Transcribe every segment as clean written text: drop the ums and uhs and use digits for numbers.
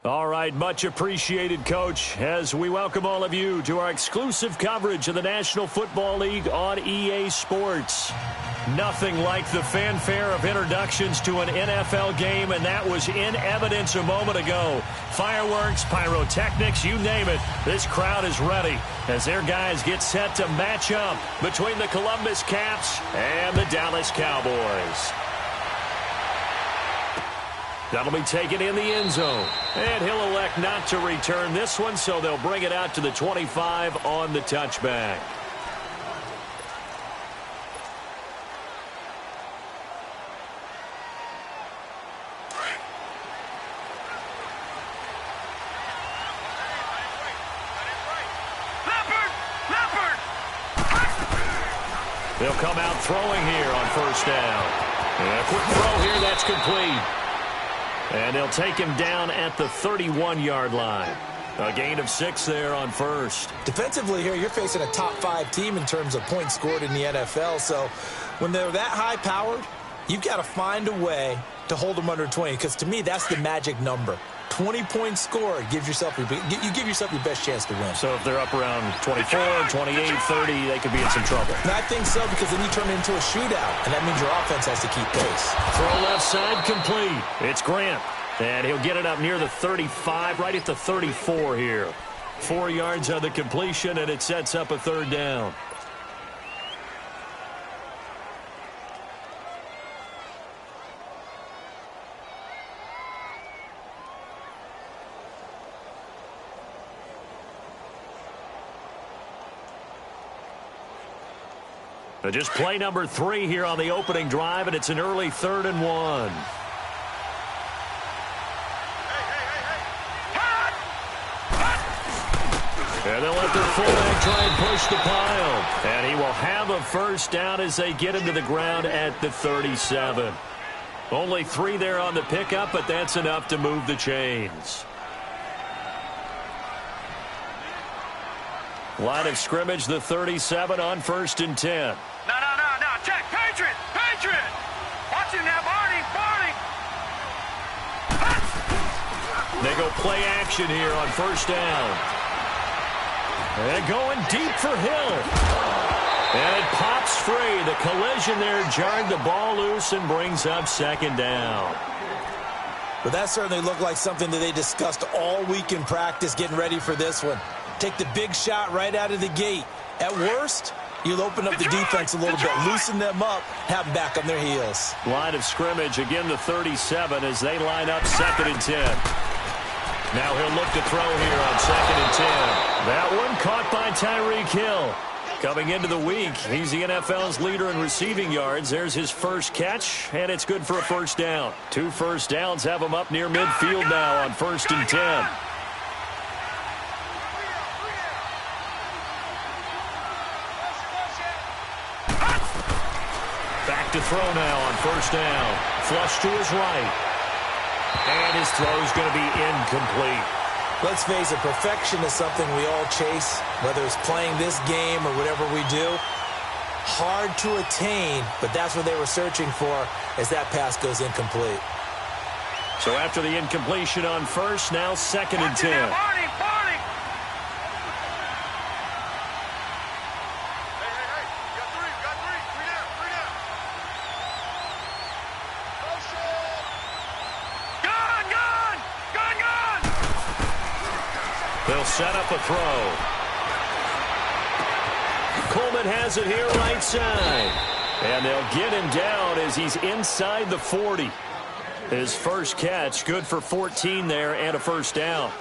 All right, much appreciated, Coach, as we welcome all of you to our exclusive coverage of the National Football League on EA Sports. Nothing like the fanfare of introductions to an NFL game, and that was in evidence a moment ago. Fireworks, pyrotechnics, you name it, this crowd is ready as their guys get set to match up between the Columbus Caps and the Dallas Cowboys. That'll be taken in the end zone. And he'll elect not to return this one, so they'll bring it out to the 25 on the touchback. They'll come out throwing here on first down. And a quick throw here, that's complete. And they'll take him down at the 31-yard line. A gain of 6 there on first. Defensively here, you're facing a top-5 team in terms of points scored in the NFL. So when they're that high-powered, you've got to find a way to hold them under 20. Because to me, that's the magic number. 20 points scored gives yourself you give yourself your best chance to win. So if they're up around 24, 28, 30, they could be in some trouble. And I think so, because then you turn it into a shootout, and that means your offense has to keep pace. Throw left side complete. It's Grant. And he'll get it up near the 35, right at the 34 here. 4 yards on the completion, and it sets up a third down. Just play number 3 here on the opening drive, and it's an early 3rd and 1. And they'll let their fullback try and push the pile. And he will have a first down as they get him to the ground at the 37. Only 3 there on the pickup, but that's enough to move the chains. Line of scrimmage, the 37 on 1st and 10. No. Check. Patriot. Watch him now, Barney. They go play action here on first down. And going deep for Hill. And it pops free. The collision there jarred the ball loose and brings up 2nd down. But that certainly looked like something that they discussed all week in practice getting ready for this one. Take the big shot right out of the gate. At worst, you'll open up the defense a little bit, loosen them up, have them back on their heels. Line of scrimmage, again the 37 as they line up 2nd and 10. Now he'll look to throw here on 2nd and 10. That one caught by Tyreek Hill. Coming into the week, he's the NFL's leader in receiving yards. There's his first catch, and it's good for a first down. 2 first downs have him up near midfield now on 1st and 10. To throw now on first down. Flush to his right. And his throw is going to be incomplete. Let's face it, perfection is something we all chase, whether it's playing this game or whatever we do. Hard to attain, but that's what they were searching for as that pass goes incomplete. So after the incompletion on first, now 2nd and 10. They'll set up a throw. Coleman has it here right side. And they'll get him down as he's inside the 40. His first catch, good for 14 there and a first down.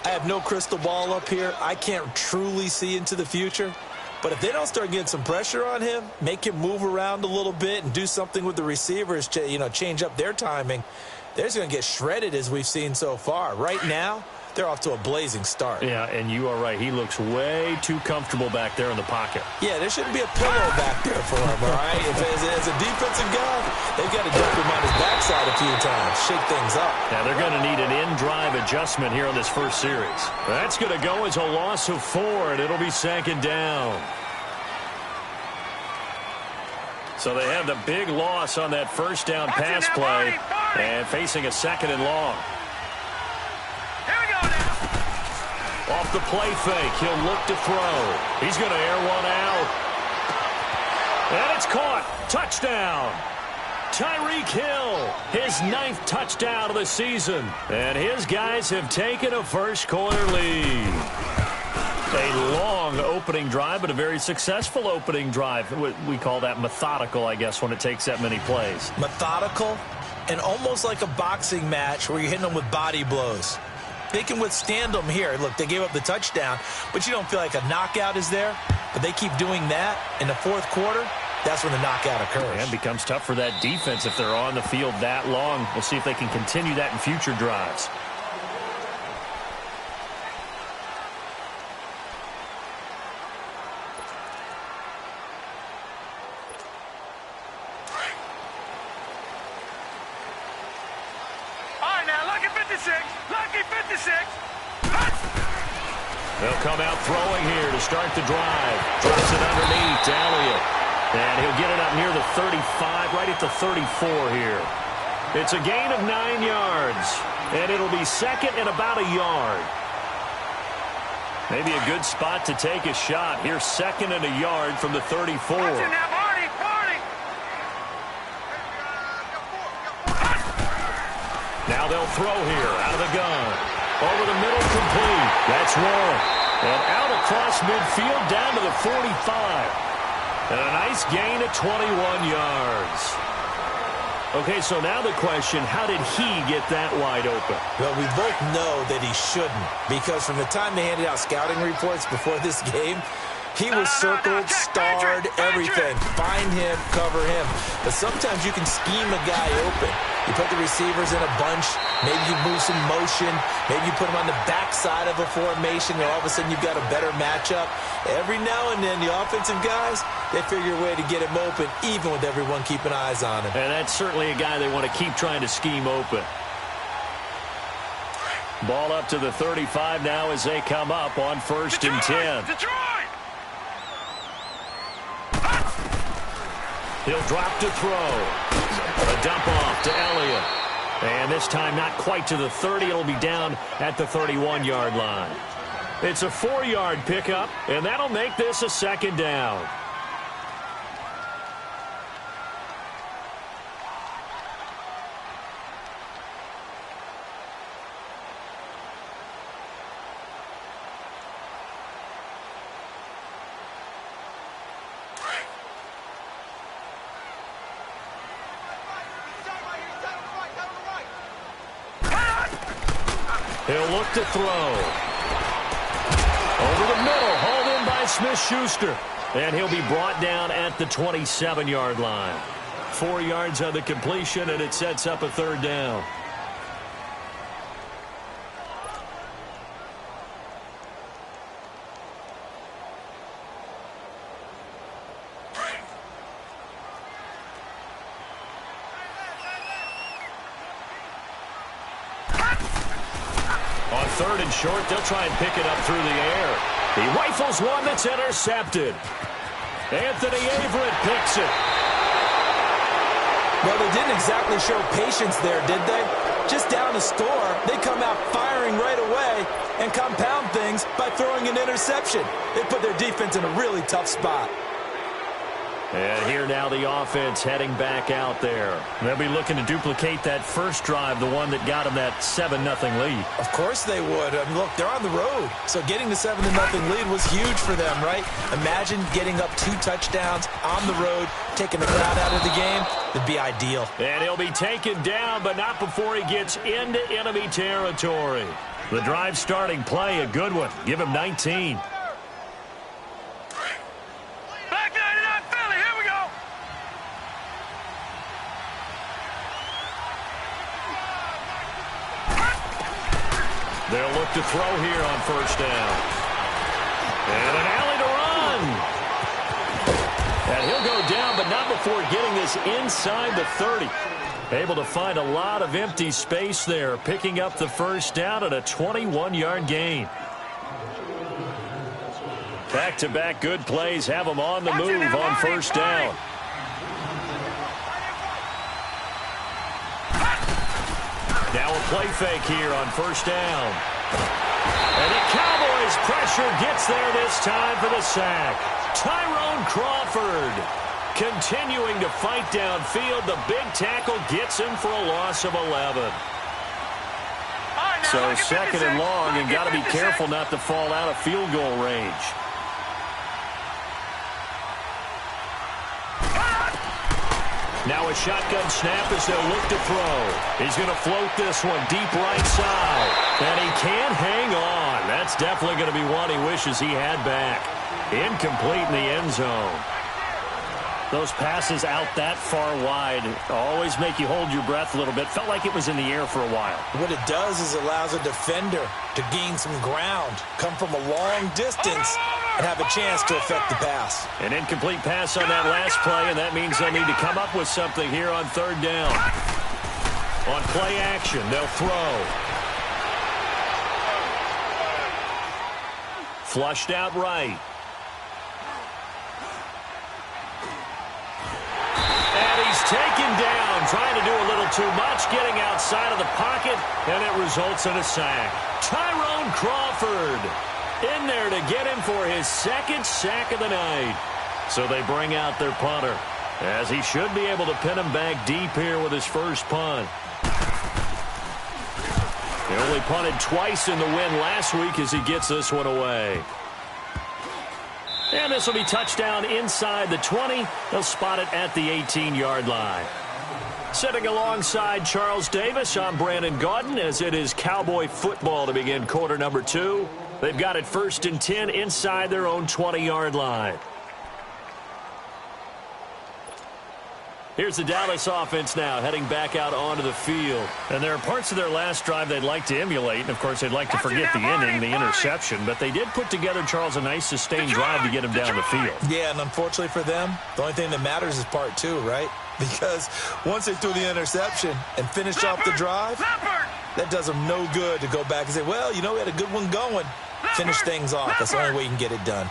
I have no crystal ball up here. I can't truly see into the future. But if they don't start getting some pressure on him, make him move around a little bit and do something with the receivers, change up their timing, they're just going to get shredded as we've seen so far. Right now, they're off to a blazing start. Yeah, and you are right. He looks way too comfortable back there in the pocket. Yeah, there shouldn't be a pillow back there for him, all right? As a defensive guy, they've got to dump him on his backside a few times, shake things up. Now, they're going to need an in-drive adjustment here on this first series. That's going to go as a loss of 4, and it'll be 2nd down. So they have the big loss on that first down pass play and facing a 2nd and long. Here the play fake. He'll look to throw. He's going to air one out. And it's caught. Touchdown. Tyreek Hill, his 9th touchdown of the season. And his guys have taken a first-quarter lead. A long opening drive, but a very successful opening drive. We call that methodical, I guess, when it takes that many plays. Methodical and almost like a boxing match where you're hitting them with body blows. They can withstand them here. Look, they gave up the touchdown, but you don't feel like a knockout is there. But they keep doing that in the 4th quarter. That's when the knockout occurs. And it becomes tough for that defense if they're on the field that long. We'll see if they can continue that in future drives. All right, now, lucky 56. Lucky 56. They'll come out throwing here to start the drive. Drops it underneath to Elliott. And he'll get it up near the 35, right at the 34 here. It's a gain of 9 yards. And it'll be second and about a yard. Maybe a good spot to take a shot. Here's second and a yard from the 34. Now they'll throw here out of the gun. Over the middle, complete. That's one. And out across midfield down to the 45. And a nice gain of 21 yards. Okay, so now the question, how did he get that wide open? Well, we both know that he shouldn't, because from the time they handed out scouting reports before this game, he was circled, starred, everything. Find him, cover him. But sometimes you can scheme a guy open. You put the receivers in a bunch. Maybe you move some motion. Maybe you put them on the backside of a formation, and all of a sudden you've got a better matchup. Every now and then, the offensive guys, they figure a way to get him open, even with everyone keeping eyes on him. And that's certainly a guy they want to keep trying to scheme open. Ball up to the 35 now as they come up on 1st and 10. Detroit! He'll drop to throw. A dump off to Elliott. And this time not quite to the 30. It'll be down at the 31-yard line. It's a 4-yard pickup, and that'll make this a 2nd down. He'll look to throw. Over the middle, hauled in by Smith-Schuster. And he'll be brought down at the 27-yard line. 4 yards on the completion, and it sets up a 3rd down. On 3rd and short, they'll try and pick it up through the air. He rifles one that's intercepted. Anthony Averett picks it. Well, they didn't exactly show patience there, did they? Just down a score, they come out firing right away and compound things by throwing an interception. They put their defense in a really tough spot. And here now the offense heading back out there. They'll be looking to duplicate that first drive, the one that got them that 7-0 lead. Of course they would. I mean, look, they're on the road. So getting the 7-0 lead was huge for them, right? Imagine getting up 2 touchdowns on the road, taking the crowd out of the game. It'd be ideal. And he'll be taken down, but not before he gets into enemy territory. The drive starting play, a good one. Give him 19. They'll look to throw here on 1st down. And an alley to run. And he'll go down, but not before getting this inside the 30. Able to find a lot of empty space there, picking up the 1st down at a 21-yard gain. Back-to-back good plays have them on the move on 1st down. Now a play fake here on 1st down. And the Cowboys' pressure gets there this time for the sack. Tyrone Crawford continuing to fight downfield. The big tackle gets him for a loss of 11. So second and long, and got to be careful not to fall out of field goal range. Now a shotgun snap as they'll look to throw. He's going to float this one deep right side. And he can't hang on. That's definitely going to be one he wishes he had back. Incomplete in the end zone. Those passes out that far wide always make you hold your breath a little bit. Felt like it was in the air for a while. What it does is it allows a defender to gain some ground, come from a long distance, and have a chance to affect the pass. An incomplete pass on that last play, and that means they'll need to come up with something here on third down. On play action, they'll throw. Flushed out right. Taken down, trying to do a little too much, getting outside of the pocket, and it results in a sack. Tyrone Crawford in there to get him for his second sack of the night. So they bring out their punter, as he should be able to pin him back deep here with his first punt. He only punted twice in the win last week as he gets this one away. And this will be touchdown inside the 20. They'll spot it at the 18-yard line. Sitting alongside Charles Davis, I'm Brandon Gaudin, as it is Cowboy football to begin quarter number 2. They've got it 1st and 10 inside their own 20-yard line. Here's the Dallas offense now, heading back out onto the field. And there are parts of their last drive they'd like to emulate. And, of course, they'd like to forget the ending, the interception. But they did put together, Charles, a nice sustained drive to get him down the field. Yeah, and unfortunately for them, the only thing that matters is part 2, right? Because once they threw the interception and finished off the drive, that does them no good to go back and say, well, you know, we had a good one going. Finish things off. That's the only way you can get it done.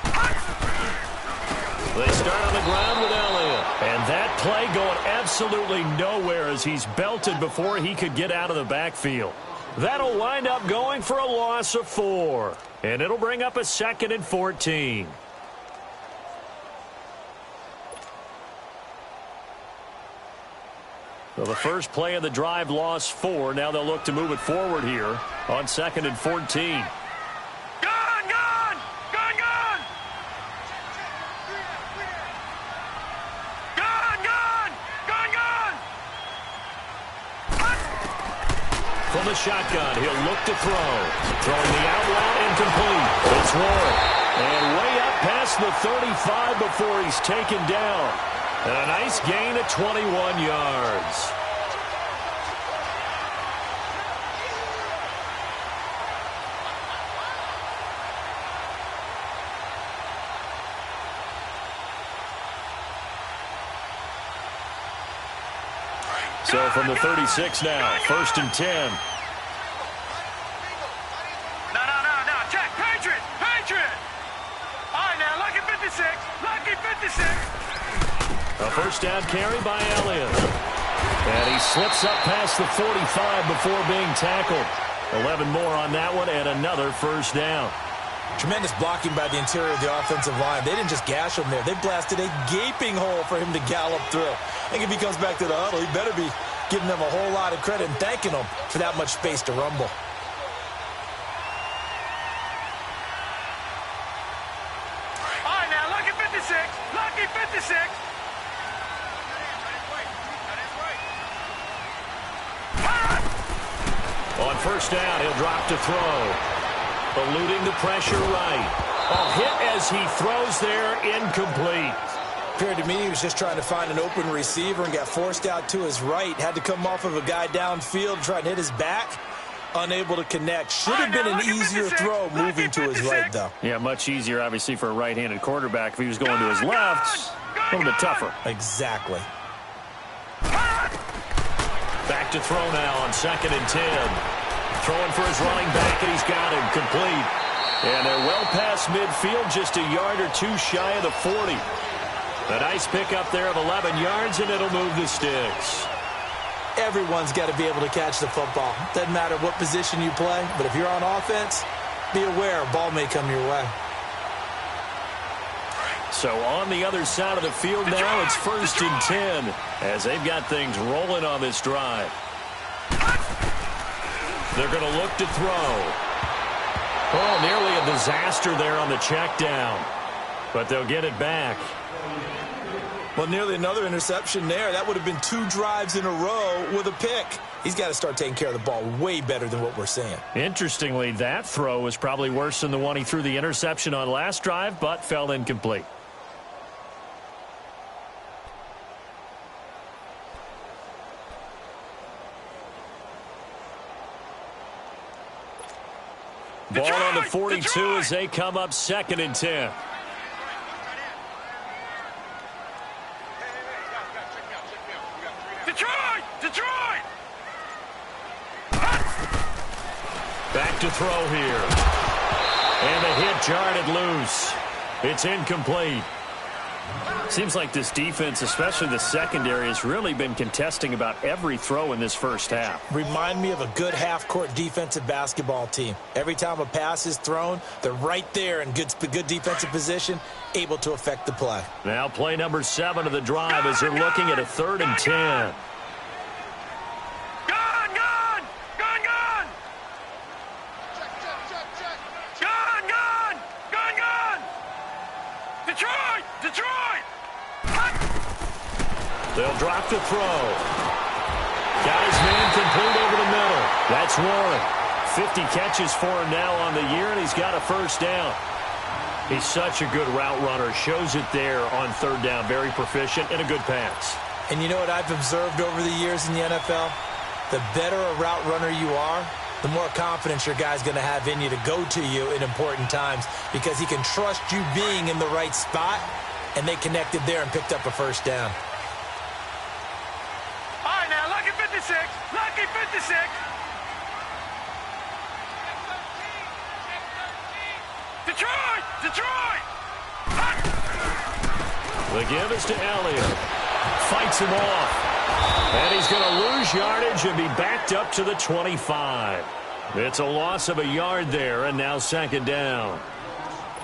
They start on the ground with Elliott. And that play going absolutely nowhere as he's belted before he could get out of the backfield. That'll wind up going for a loss of 4. And it'll bring up a 2nd and 14. So the first play of the drive lost 4. Now they'll look to move it forward here on 2nd and 14. From the shotgun, he'll look to throw. Throwing the out route incomplete. It's Ward. And way up past the 35 before he's taken down. And a nice gain of 21 yards. So from the 36 now, 1st and 10. No. Check. Patriot. All right, now, lucky 56. Lucky 56. A first down carry by Elliott. And he slips up past the 45 before being tackled. 11 more on that one and another first down. Tremendous blocking by the interior of the offensive line. They didn't just gash him there. They blasted a gaping hole for him to gallop through. I think if he comes back to the huddle, he better be giving them a whole lot of credit and thanking them for that much space to rumble. All right, now, lucky 56. Lucky 56. On first down, he'll drop to throw. Eluding the pressure right. A hit as he throws there, incomplete. Appeared to me he was just trying to find an open receiver and got forced out to his right. Had to come off of a guy downfield, try and hit his back. Unable to connect. Should have been an easier throw moving to his right, though. Yeah, much easier, obviously, for a right-handed quarterback. If he was going to his left, a little bit tougher. Exactly. Back to throw now on 2nd and 10. Throwing for his running back, and he's got him complete. And they're well past midfield, just a yard or two shy of the 40. A nice pickup there of 11 yards, and it'll move the sticks. Everyone's got to be able to catch the football. Doesn't matter what position you play, but if you're on offense, be aware a ball may come your way. So on the other side of the field now, it's 1st and 10 as they've got things rolling on this drive. They're going to look to throw. Oh, nearly a disaster there on the check down, but they'll get it back. Well, nearly another interception there. That would have been 2 drives in a row with a pick. He's got to start taking care of the ball way better than what we're seeing. Interestingly, that throw was probably worse than the one he threw the interception on last drive, but fell incomplete. Ball on the 42 as they come up 2nd and 10. Detroit! Back to throw here. And the hit jarred it loose. It's incomplete. Seems like this defense, especially the secondary, has really been contesting about every throw in this first half. Remind me of a good half-court defensive basketball team. Every time a pass is thrown, they're right there in good defensive position, able to affect the play. Now play number 7 of the drive as they're looking at a 3rd and 10. Detroit! They'll drop the throw. Got his man complete over the middle. That's Warren. 50 catches for him now on the year, and he's got a 1st down. He's such a good route runner. Shows it there on 3rd down. Very proficient and a good pass. And you know what I've observed over the years in the NFL? The better a route runner you are, the more confidence your guy's going to have in you to go to you in important times because he can trust you being in the right spot, and they connected there and picked up a 1st down. All right, now, lucky 56. Lucky 56. Detroit! The give is to Elliott. Fights him off. And he's going to lose yardage and be backed up to the 25. It's a loss of a yard there, and now 2nd down.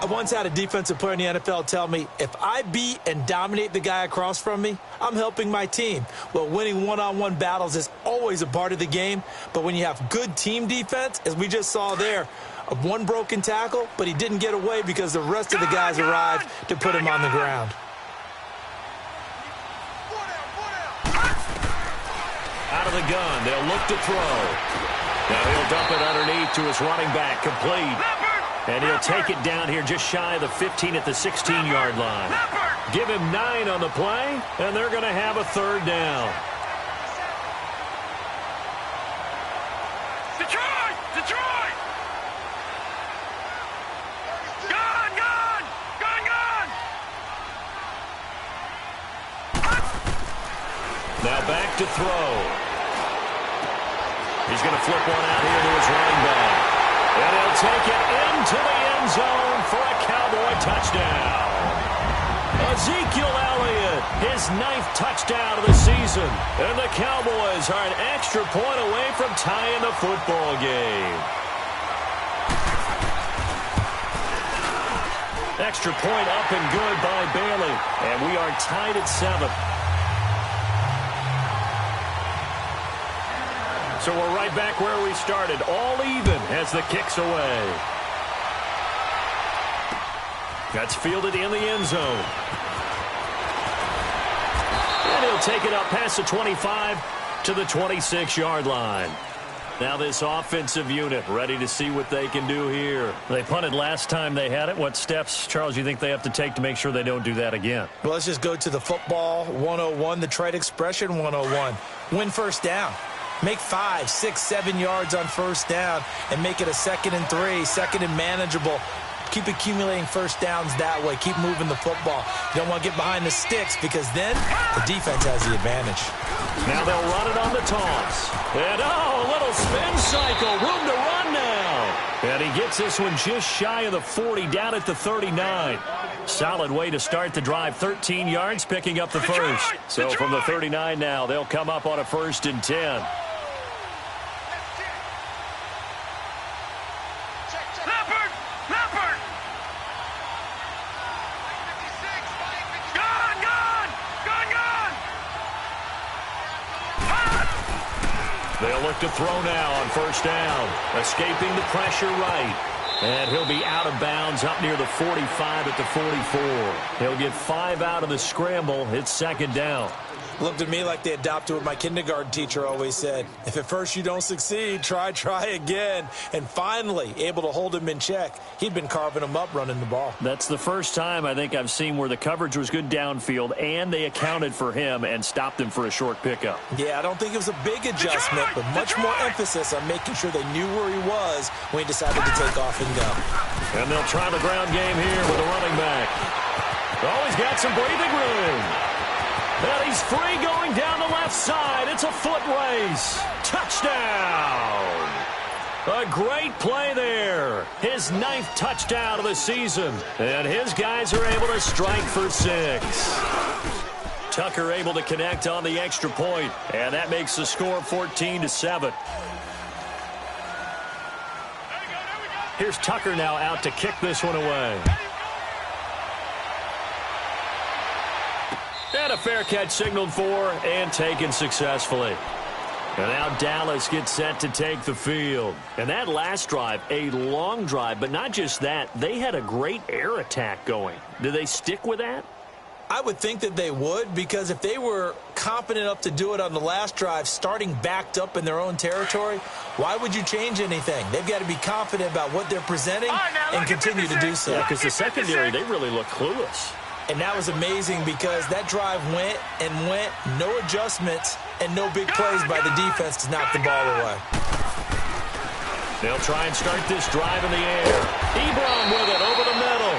I once had a defensive player in the NFL tell me, if I beat and dominate the guy across from me, I'm helping my team. Well, winning one-on-one battles is always a part of the game, but when you have good team defense, as we just saw there, one broken tackle, but he didn't get away because the rest of the guys arrived to put him on the ground. Out of the gun, they'll look to throw. Now he'll dump it underneath to his running back, complete. And he'll take it down here just shy of the 15 at the 16-yard line. Give him 9 on the play, and they're going to have a 3rd down. Detroit! Gun! Now back to throw. He's going to flip one out here to his running back. And he'll take it into the end zone for a Cowboy touchdown. Ezekiel Elliott, his 9th touchdown of the season. And the Cowboys are an extra point away from tying the football game. Extra point up and good by Bailey. And we are tied at 7. So we're right back where we started, all even as the kick's away. That's fielded in the end zone. And he'll take it up past the 25 to the 26-yard line. Now this offensive unit ready to see what they can do here. They punted last time they had it. What steps, Charles, you think they have to take to make sure they don't do that again? Well, let's just go to the football 101, the trade expression 101. Win 1st down. Make 5, 6, 7 yards on 1st down and make it a 2nd and 3, 2nd and manageable. Keep accumulating 1st downs that way. Keep moving the football. You don't want to get behind the sticks because then the defense has the advantage. Now they'll run it on the toss. And, a little spin cycle. Room to run now. And he gets this one just shy of the 40, down at the 39. Solid way to start the drive. 13 yards, picking up the first. So from the 39 now, they'll come up on a 1st and 10. They'll look to throw now on 1st down. Escaping the pressure right. And he'll be out of bounds up near the 45 at the 44. He'll get 5 out of the scramble. It's 2nd down. Looked to me like they adopted what my kindergarten teacher always said. If at first you don't succeed, try again. And finally, able to hold him in check. He'd been carving him up running the ball. That's the first time I think I've seen where the coverage was good downfield and they accounted for him and stopped him for a short pickup. Yeah, I don't think it was a big adjustment, but much more emphasis on making sure they knew where he was when he decided to take off and go. And they'll try the ground game here with the running back. Oh, he's got some breathing room. And he's free going down the left side. It's a foot race. Touchdown. A great play there. His 9th touchdown of the season. And his guys are able to strike for 6. Tucker able to connect on the extra point. And that makes the score 14-7. Here's Tucker now out to kick this one away. And a fair catch signaled for and taken successfully. And now Dallas gets set to take the field. And that last drive, a long drive, but not just that. They had a great air attack going. Do they stick with that? I would think that they would, because if they were confident enough to do it on the last drive, starting backed up in their own territory, why would you change anything? They've got to be confident about what they're presenting and continue to do so. Yeah, because the secondary, they really look clueless. And that was amazing because that drive went and went, no adjustments, and no big plays by the defense to knock the ball away. They'll try and start this drive in the air. Ebron with it over the middle.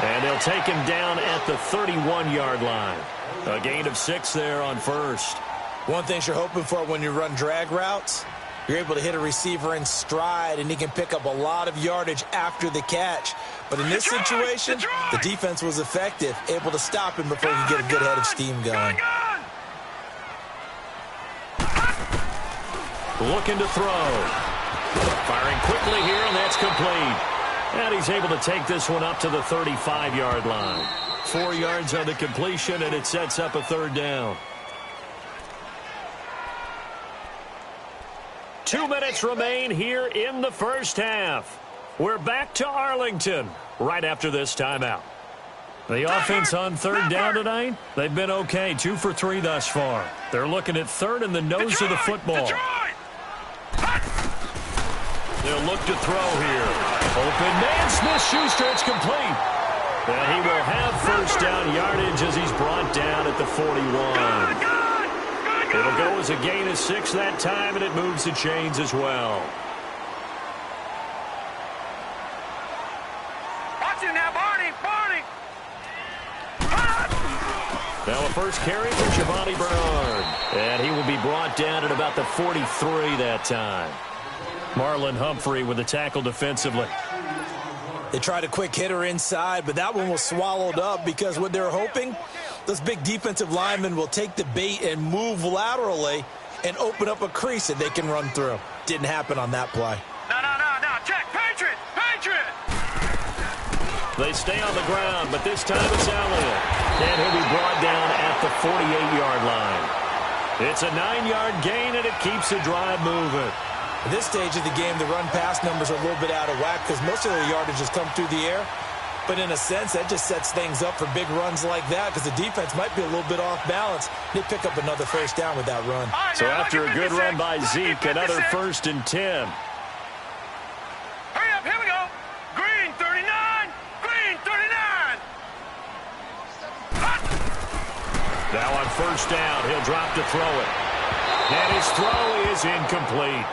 And they'll take him down at the 31-yard line. A gain of 6 there on 1st. One thing you're hoping for when you run drag routes, you're able to hit a receiver in stride, and he can pick up a lot of yardage after the catch. But in this situation, the defense was effective, able to stop him before he could get a good head of steam going. Looking to throw. Firing quickly here, and that's complete. And he's able to take this one up to the 35-yard line. 4 yards on the completion, and it sets up a 3rd down. 2 minutes remain here in the first half. We're back to Arlington right after this timeout. The offense on 3rd down tonight, they've been okay, 2 for 3 thus far. They're looking at 3rd in the nose of the football. They'll look to throw here. Open man, Smith-Schuster, it's complete. And he will have 1st down yardage as he's brought down at the 41. It'll go as a gain of 6 that time, and it moves the chains as well. Watch it now, Barney. Now a first carry for Giovanni Bernard. And he will be brought down at about the 43 that time. Marlon Humphrey with the tackle defensively. They tried a quick hitter inside, but that one was swallowed up because what they're hoping, those big defensive linemen will take the bait and move laterally and open up a crease that they can run through. Didn't happen on that play. No. Check. Patriot. They stay on the ground, but this time it's Elliott. And he'll be brought down at the 48-yard line. It's a 9-yard gain, and it keeps the drive moving. At this stage of the game, the run-pass numbers are a little bit out of whack because most of their yardage has come through the air. But in a sense, that just sets things up for big runs like that because the defense might be a little bit off balance. They pick up another 1st down with that run. So after a good run by Zeke, another 1st and 10. Hurry up, here we go. Green 39. Now on 1st down, he'll drop to throw it. And his throw is incomplete.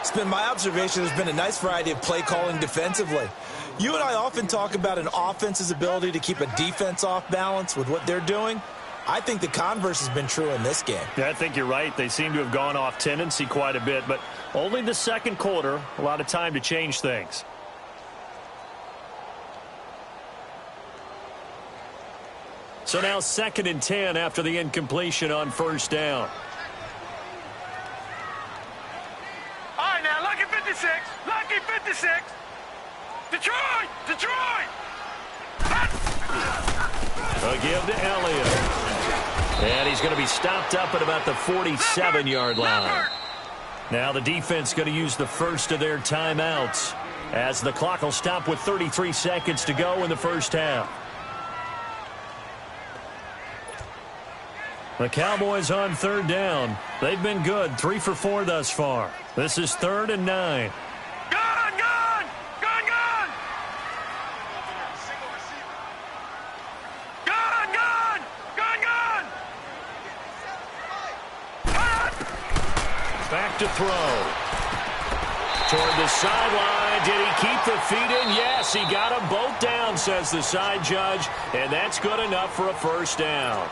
It's been my observation there's been a nice variety of play calling defensively. You and I often talk about an offense's ability to keep a defense off balance with what they're doing. I think the converse has been true in this game. Yeah, I think you're right. They seem to have gone off tendency quite a bit, but only the 2nd quarter, a lot of time to change things. So now 2nd and 10 after the incompletion on first down. All right, now, lucky 56. Lucky 56. Detroit! Detroit! A give to Elliott. And he's going to be stopped up at about the 47-yard line. Now the defense going to use the first of their timeouts as the clock will stop with 33 seconds to go in the first half. The Cowboys on 3rd down. They've been good, 3 for 4 thus far. This is 3rd and 9. Gun! Gun! Gun! Gun! Gun! Gun! Gun! Gun! Back to throw. Toward the sideline. Did he keep the feet in? Yes, he got them both down, says the side judge. And that's good enough for a first down.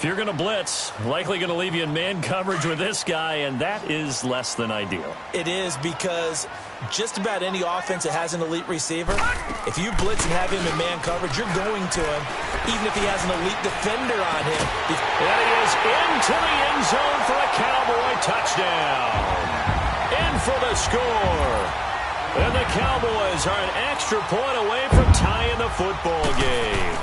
If you're going to blitz, likely going to leave you in man coverage with this guy, and that is less than ideal. It is, because just about any offense that has an elite receiver, if you blitz and have him in man coverage, you're going to him, even if he has an elite defender on him. And he is into the end zone for a Cowboy touchdown. In for the score. And the Cowboys are an extra point away from tying the football game.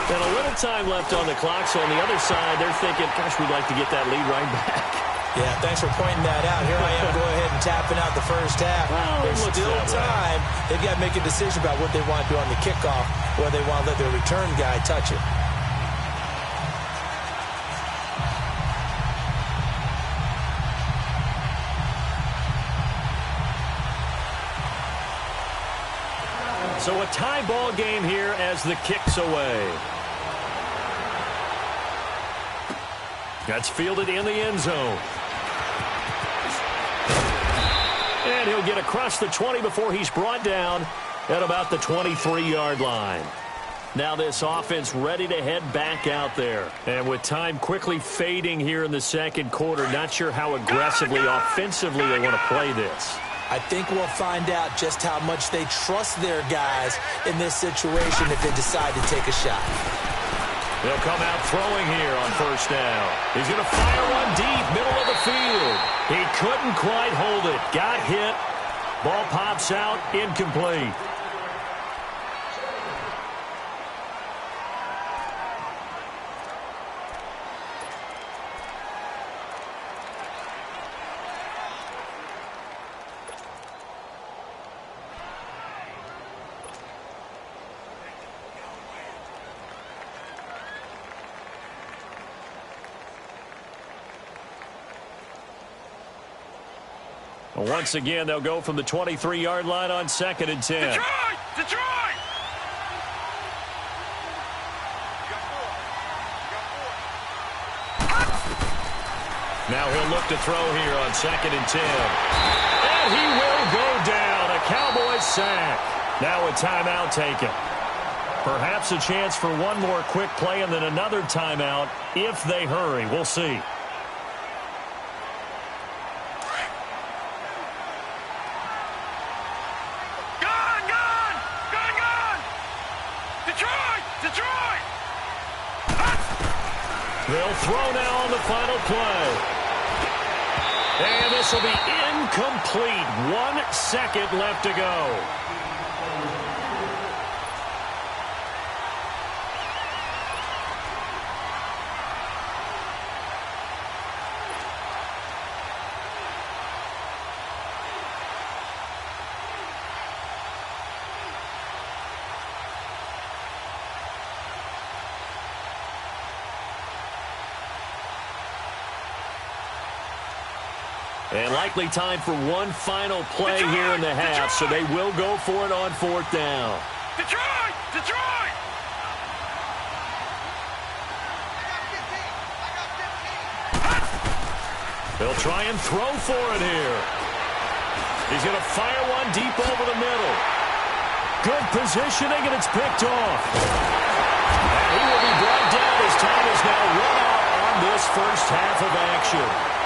And a little time left on the clock, so on the other side, they're thinking, gosh, we'd like to get that lead right back. Yeah, thanks for pointing that out. Here I am going ahead and tapping out the first half. Well, there's still time. They've got to make a decision about what they want to do on the kickoff, or they want to let their return guy touch it. So a tie ball game here as the kick's away. That's fielded in the end zone. And he'll get across the 20 before he's brought down at about the 23-yard line. Now this offense ready to head back out there. And with time quickly fading here in the second quarter, not sure how aggressively, offensively they want to play this. I think we'll find out just how much they trust their guys in this situation if they decide to take a shot. They'll come out throwing here on first down. He's going to fire one deep, middle of the field. He couldn't quite hold it. Got hit. Ball pops out, incomplete. Once again, they'll go from the 23-yard line on 2nd and 10. Detroit! Detroit! Now he'll look to throw here on 2nd and 10. And he will go down. A Cowboys sack. Now a timeout taken. Perhaps a chance for one more quick play and then another timeout if they hurry. We'll see. They'll throw now on the final play. And this will be incomplete. 1 second left to go. And likely time for one final play here in the half, so they will go for it on 4th down. Detroit! Detroit! They'll try and throw for it here. He's going to fire one deep over the middle. Good positioning, and it's picked off. And he will be brought down as time is now run out on this first half of action.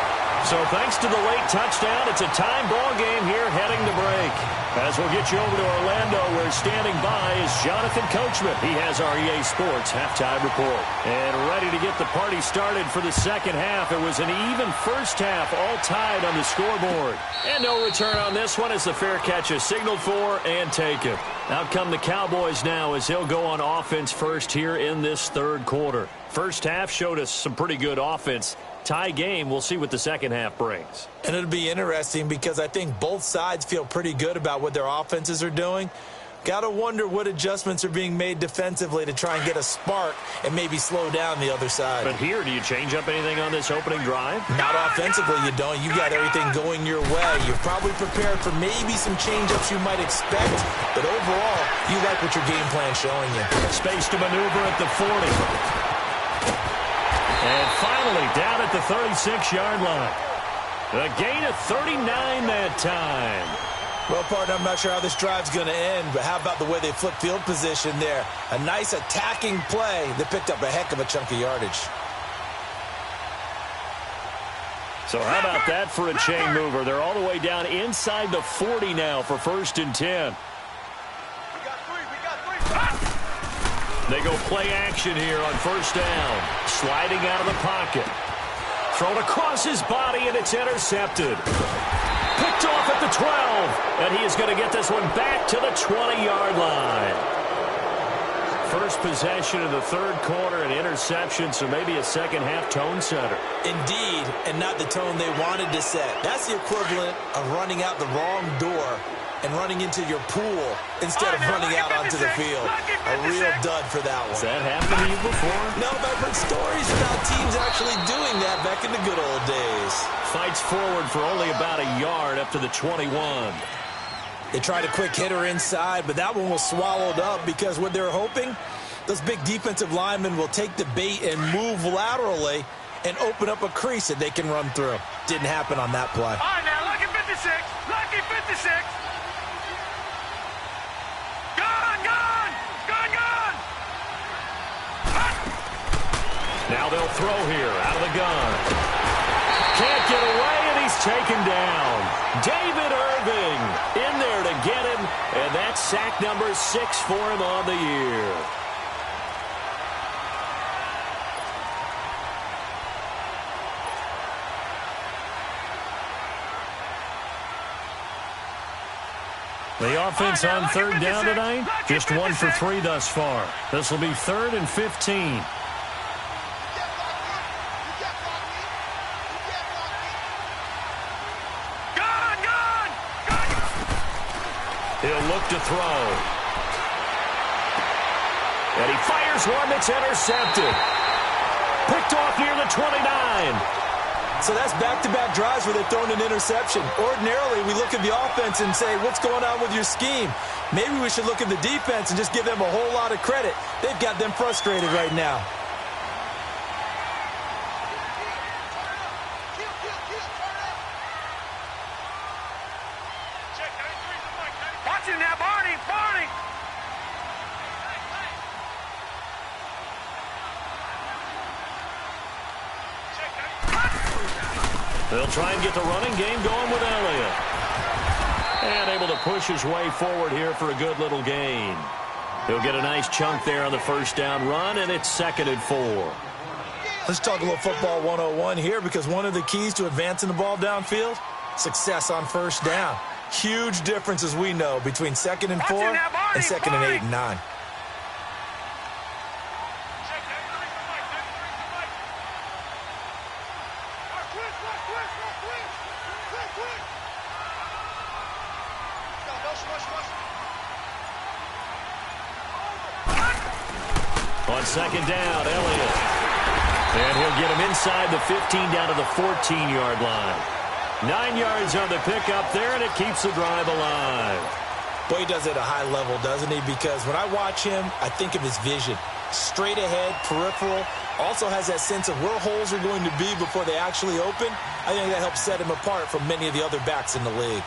So thanks to the late touchdown, it's a time ball game here heading to break. As we'll get you over to Orlando, where standing by is Jonathan Coachman. He has our EA Sports halftime report. And ready to get the party started for the second half. It was an even first half, all tied on the scoreboard. And no return on this one as the fair catch is signaled for and taken. Out come the Cowboys now as he'll go on offense first here in this third quarter. First half showed us some pretty good offense. Tie game, we'll see what the second half brings. And it'll be interesting because I think both sides feel pretty good about what their offenses are doing. Got to wonder what adjustments are being made defensively to try and get a spark and maybe slow down the other side. But here, do you change up anything on this opening drive? Not offensively, you don't. You got everything going your way. You're probably prepared for maybe some change-ups you might expect, but overall, you like what your game plan's showing you. Space to maneuver at the 40. And finally, down at the 36-yard line. A gain of 39 that time. Well, partner, I'm not sure how this drive's going to end, but how about the way they flip field position there? A nice attacking play that picked up a heck of a chunk of yardage. So how about that for a chain mover? They're all the way down inside the 40 now for 1st and 10. They go play action here on 1st down. Sliding out of the pocket. Thrown across his body, and it's intercepted. Picked off at the 12, and he is going to get this one back to the 20-yard line. First possession of the third quarter, an interception, so maybe a second-half tone setter. Indeed, and not the tone they wanted to set. That's the equivalent of running out the wrong door and running into your pool instead of running out onto the field. A real dud for that one. Has that happened to you before? No, but I've heard stories about teams actually doing that back in the good old days. Fights forward for only about a yard up to the 21. They tried a quick hitter inside, but that one was swallowed up because what they're hoping, those big defensive linemen will take the bait and move laterally and open up a crease that they can run through. Didn't happen on that play. All right, now, lucky 56. Lucky 56. Now they'll throw here out of the gun. Can't get away, and he's taken down. David Irving in there to get him, and that's sack number 6 for him on the year. The offense on 3rd down tonight, just 1 for 3 thus far. This will be 3rd and 15. He'll look to throw. And he fires one that's intercepted. Picked off near the 29. So that's back-to-back drives where they've thrown an interception. Ordinarily, we look at the offense and say, what's going on with your scheme? Maybe we should look at the defense and just give them a whole lot of credit. They've got them frustrated right now. They'll try and get the running game going with Elliott. And able to push his way forward here for a good little gain. He'll get a nice chunk there on the 1st down run, and it's 2nd and 4. Let's talk a little football 101 here, because one of the keys to advancing the ball downfield, success on 1st down. Huge difference, as we know, between 2nd and 4 and 2nd and 8 and 9. On 2nd down, Elliott. And he'll get him inside the 15 down to the 14-yard line. 9 yards on the pickup there, and it keeps the drive alive. Boy, he does it at a high level, doesn't he? Because when I watch him, I think of his vision. Straight ahead, peripheral. Also has that sense of where holes are going to be before they actually open. I think that helps set him apart from many of the other backs in the league.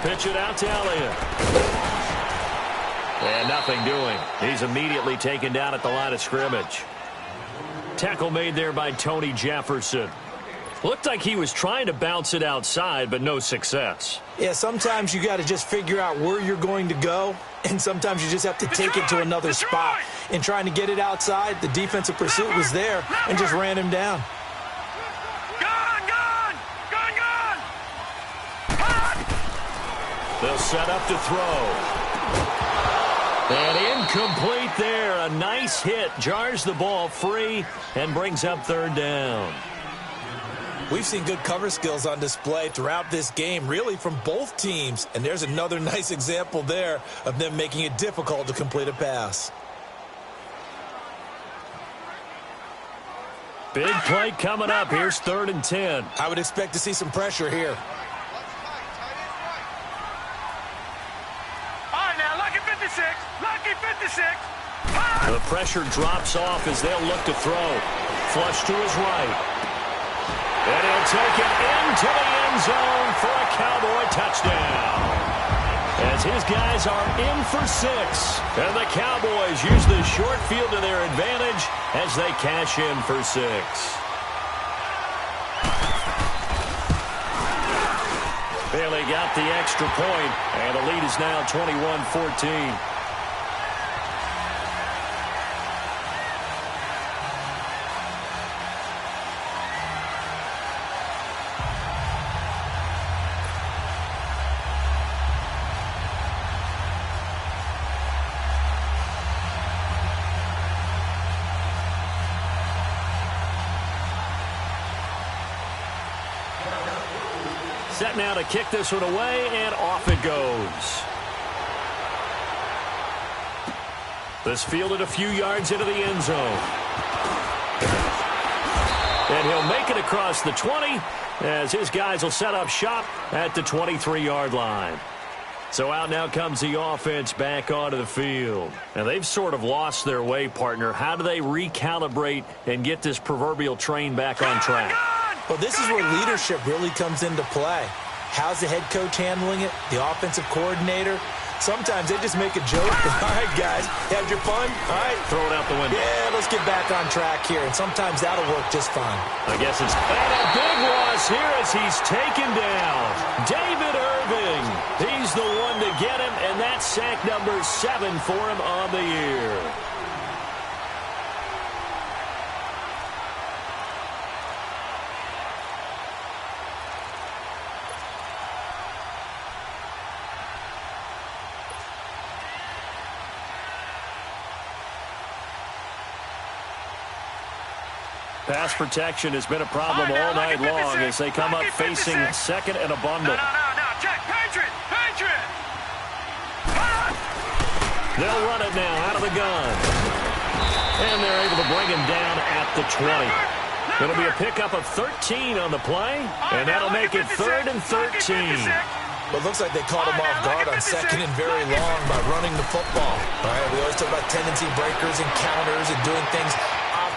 They'll pitch it out to Elliott. And nothing doing. He's immediately taken down at the line of scrimmage. Tackle made there by Tony Jefferson. Looked like he was trying to bounce it outside, but no success. Yeah, sometimes you got to just figure out where you're going to go, and sometimes you just have to take it to another spot. In trying to get it outside, the defensive pursuit was there and just ran him down. They'll set up to throw. And incomplete there. A nice hit. Jars the ball free and brings up third down. We've seen good cover skills on display throughout this game, really from both teams. And there's another nice example there of them making it difficult to complete a pass. Big play coming up. Here's 3rd and 10. I would expect to see some pressure here. All right, now, lucky 56. Lucky 56. The pressure drops off as they'll look to throw. Flush to his right. And he'll take it into the end zone for a Cowboy touchdown. As his guys are in for 6. And the Cowboys use the short field to their advantage as they cash in for 6. Bailey got the extra point, and the lead is now 21-14. Set now to kick this one away, and off it goes. This fielded a few yards into the end zone. And he'll make it across the 20 as his guys will set up shop at the 23-yard line. So out now comes the offense back onto the field. And they've sort of lost their way, partner. How do they recalibrate and get this proverbial train back on track? Well, this is where leadership really comes into play. How's the head coach handling it? The offensive coordinator? Sometimes they just make a joke. All right, guys, had your fun? All right. Throw it out the window. Yeah, let's get back on track here. And sometimes that'll work just fine. I guess it's and a big loss here as he's taken down. David Irving. He's the one to get him, and that's sack number 7 for him on the year. Pass protection has been a problem all night long as they come up facing 2nd and a bundle. No, check, Patriot. They'll run it now out of the gun. And they're able to bring him down at the 20. It'll be a pickup of 13 on the play, and that'll make it 3rd and 13. But it looks like they caught him off guard on 2nd and very long by running the football. All right, we always talk about tendency breakers and counters and doing things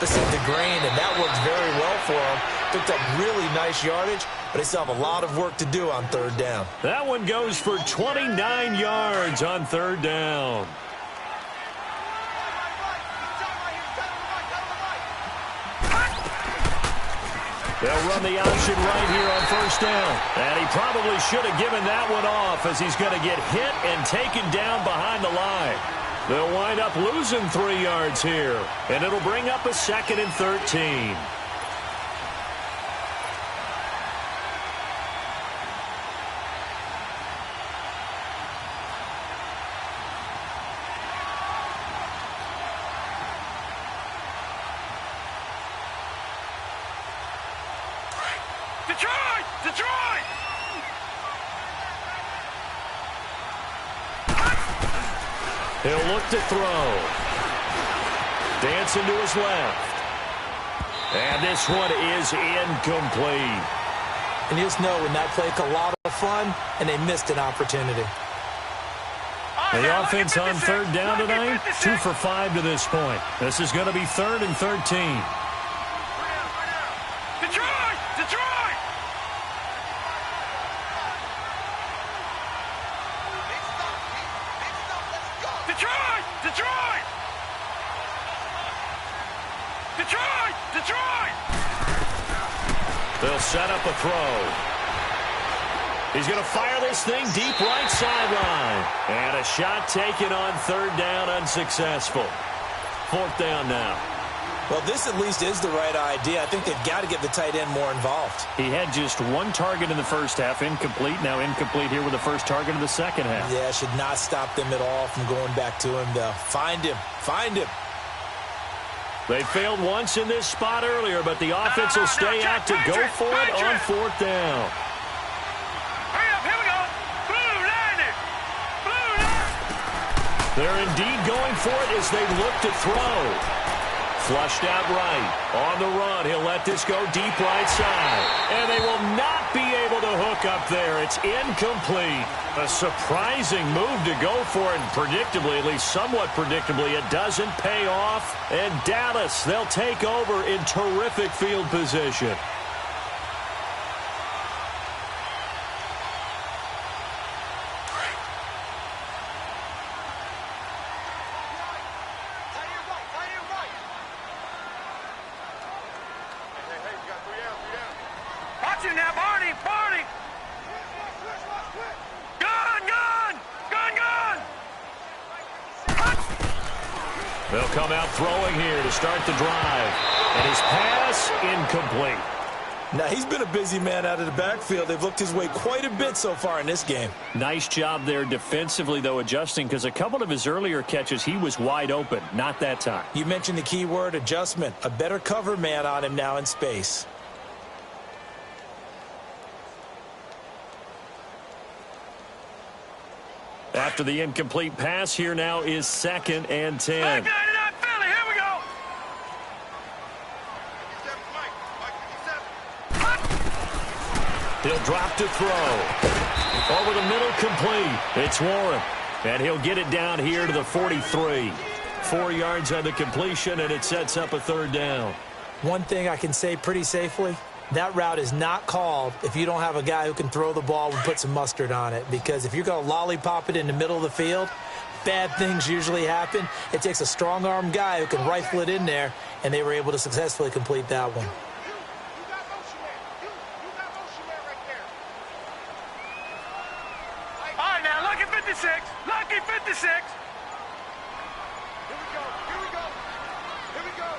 opposite the grain, and that works very well for them. Picked up really nice yardage, but they still have a lot of work to do on 3rd down. That one goes for 29 yards on 3rd down. They'll run the option right here on 1st down. And he probably should have given that one off as he's going to get hit and taken down behind the line. They'll wind up losing 3 yards here, and it'll bring up a 2nd and 13. Detroit! He'll look to throw. Dancing to his left. And this one is incomplete. And you just know when that played a lot of fun, and they missed an opportunity. The offense on 3rd down tonight, 2 for 5 to this point. This is going to be 3rd and 13. Detroit! They'll set up a throw. He's going to fire this thing deep right sideline. And a shot taken on third down, unsuccessful. Fourth down now. Well, this at least is the right idea. I think they've got to get the tight end more involved. He had just one target in the first half, incomplete. Now incomplete here with the first target of the second half. Yeah, should not stop them at all from going back to him, though. Find him. Find him. They failed once in this spot earlier, but the offense will stay out to go for it on fourth down. Hurry up, here we go. Blue line it. Blue line. They're indeed going for it as they look to throw. Flushed out right. On the run, he'll let this go deep right side. And they will not be able to hook up there. It's incomplete. A surprising move to go for it. And predictably, at least somewhat predictably, it doesn't pay off. And Dallas, they'll take over in terrific field position. They'll come out throwing here to start the drive. And his pass incomplete. Now, he's been a busy man out of the backfield. They've looked his way quite a bit so far in this game. Nice job there defensively, though, adjusting, because a couple of his earlier catches, he was wide open. Not that time. You mentioned the key word, adjustment. A better cover man on him now in space. After the incomplete pass, here now is 2nd and 10. He'll drop to throw. Over the middle, complete. It's Warren. And he'll get it down here to the 43. 4 yards on the completion, and it sets up a third down. One thing I can say pretty safely, that route is not called if you don't have a guy who can throw the ball and put some mustard on it. Because if you're going to lollipop it in the middle of the field, bad things usually happen. It takes a strong-arm guy who can rifle it in there, and they were able to successfully complete that one. All right, now, lucky 56. Lucky 56. Here we go. Here we go. Here we go.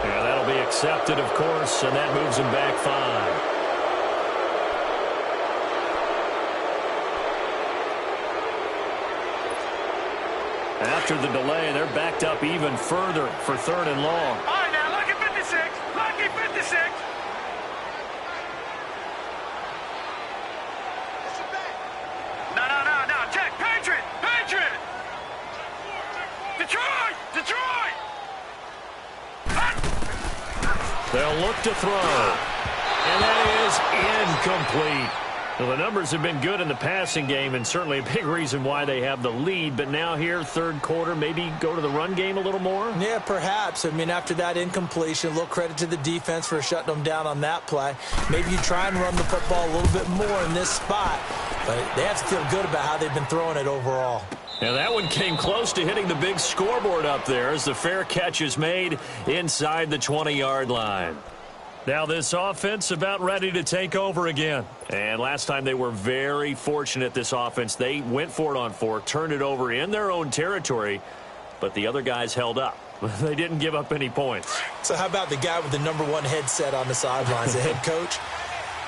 Yeah, that'll be accepted, of course, and that moves him back 5. After the delay, they're backed up even further for 3rd and long. All right, now, lucky 56. Lucky 56. No. Check. Patriot. Patriot. Detroit. Detroit. They'll look to throw. And that is incomplete. Well, the numbers have been good in the passing game, and certainly a big reason why they have the lead. But now here, third quarter, maybe go to the run game a little more? Yeah, perhaps. I mean, after that incompletion, a little credit to the defense for shutting them down on that play. Maybe you try and run the football a little bit more in this spot. But they have to feel good about how they've been throwing it overall. Now that one came close to hitting the big scoreboard up there as the fair catch is made inside the 20-yard line. Now this offense about ready to take over again. And last time they were very fortunate, this offense. They went for it on 4, turned it over in their own territory, but the other guys held up. They didn't give up any points. So how about the guy with the #1 headset on the sidelines, the head coach?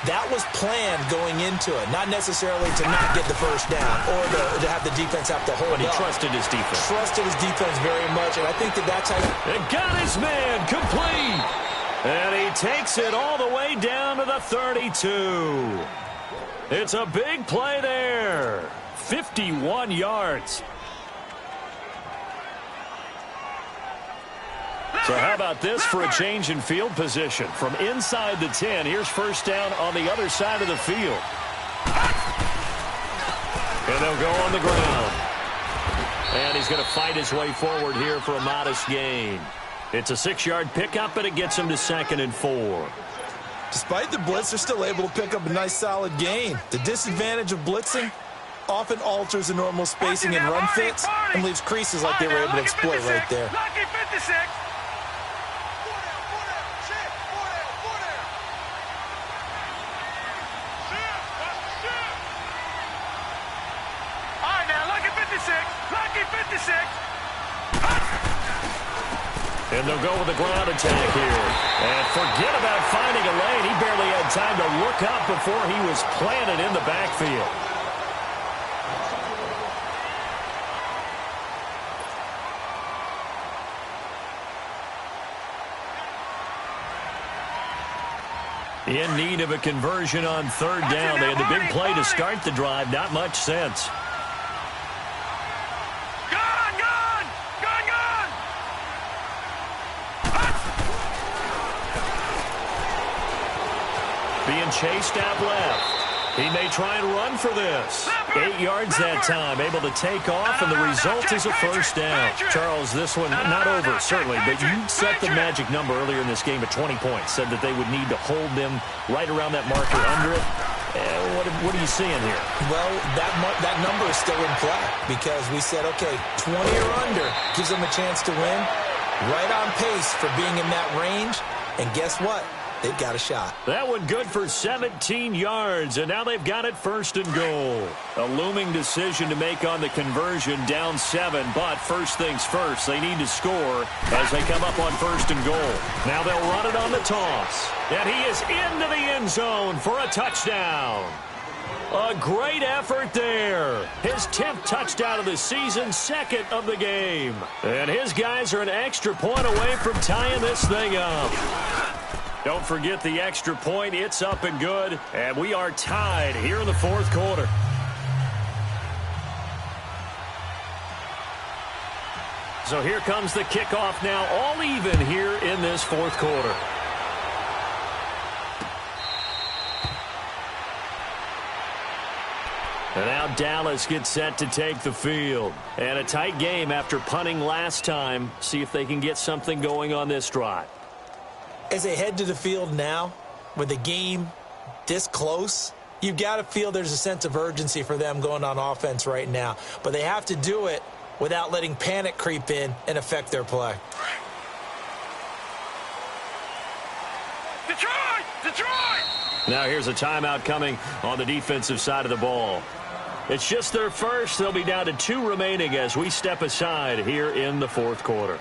That was planned going into it, not necessarily to not get the first down or to have the defense have to hold up. But he trusted his defense. Trusted his defense very much, and I think that's how... And got his man complete. And he takes it all the way down to the 32. It's a big play there. 51 yards. So how about this for a change in field position? From inside the 10, here's first down on the other side of the field. And they'll go on the ground. And he's going to fight his way forward here for a modest gain. It's a 6-yard pickup, and it gets him to 2nd and 4. Despite the blitz, they're still able to pick up a nice solid gain. The disadvantage of blitzing, often alters the normal spacing and run fits and leaves creases like they were able to exploit right there. Lucky 56. All right, now, lucky 56. Lucky 56. And they'll go with the ground attack here. And forget about finding a lane. He barely had time to look up before he was planted in the backfield. In need of a conversion on third down. They had the big play to start the drive. Not much sense. Being chased out left. He may try and run for this. 8 yards that time, able to take off, and the result is a first down. Charles, this one not over, certainly, but you set the magic number earlier in this game at 20 points. Said that they would need to hold them right around that marker under it. What are you seeing here? Well, that number is still in play because we said, okay, 20 or under gives them a chance to win. Right on pace for being in that range, and guess what? They've got a shot. That one good for 17 yards, and now they've got it first and goal. A looming decision to make on the conversion, down 7, but first things first, they need to score as they come up on first and goal. Now they'll run it on the toss, and he is into the end zone for a touchdown. A great effort there. His 10th touchdown of the season, 2nd of the game. And his guys are an extra point away from tying this thing up. Don't forget the extra point. It's up and good. And we are tied here in the fourth quarter. So here comes the kickoff now, all even here in this fourth quarter. And now Dallas gets set to take the field. And a tight game after punting last time. See if they can get something going on this drive. As they head to the field now, with the game this close, you've got to feel there's a sense of urgency for them going on offense right now. But they have to do it without letting panic creep in and affect their play. Detroit! Detroit! Now here's a timeout coming on the defensive side of the ball. It's just their first. They'll be down to 2 remaining as we step aside here in the fourth quarter.